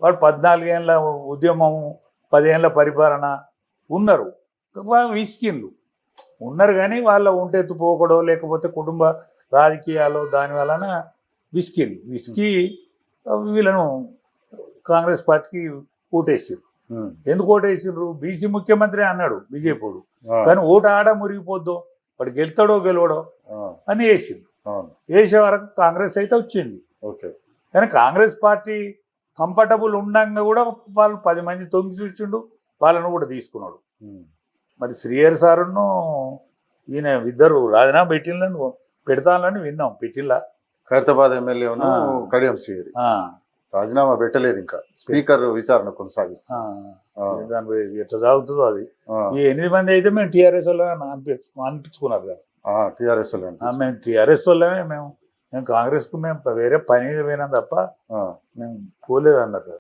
వాడు 14 ఏళ్ళ ఉద్యమం 10 ఏళ్ళ పరిపాలన ఉన్నారు, విసికిన్లు ఉన్నారు కానీ వాళ్ళ ఒంటెత్తు పోకడో లేకపోతే కుటుంబ రాజకీయాలు దాని వలన విసికి వీళ్ళను కాంగ్రెస్ పార్టీకి ఓటేసారు. ఎందుకు ఓటేసారు? బీసీ ముఖ్యమంత్రి అన్నాడు బీజేపీ, కానీ ఓటు ఆడ మురిగిపోద్దు, వాడు గెలుతాడో గెలవడో అని వేసిండు. వేసే వరకు కాంగ్రెస్ అయితే వచ్చింది. కానీ కాంగ్రెస్ పార్టీ కంఫర్టబుల్ ఉండంగా కూడా వాళ్ళు 10 మంది తొంగి చూసిండు, వాళ్ళను కూడా తీసుకున్నాడు. మరి శ్రీహరి సారును ఈయన ఇద్దరు రాజీనామా పెడతానని విన్నాం. పెట్టిల్లా? ఖైరతాబాద్ ఎమ్మెల్యే కడియం శ్రీహరి రాజీనామా పెట్టలేదు, ఇంకా స్పీకర్ విచారణ కొనసాగిస్తారు. దాని ఎట్లా సాగుతుందో అది. ఈ 8 మంది అయితే మేము టీఆర్ఎస్ వాళ్ళు అనిపించుకున్నారు కదా. టీఆర్ఎస్ మేము టీఆర్ఎస్ వాళ్ళమే, మేము కాంగ్రెస్కు మేము వేరే పని పోయినాం తప్ప మేము పోలేదు అన్నారు.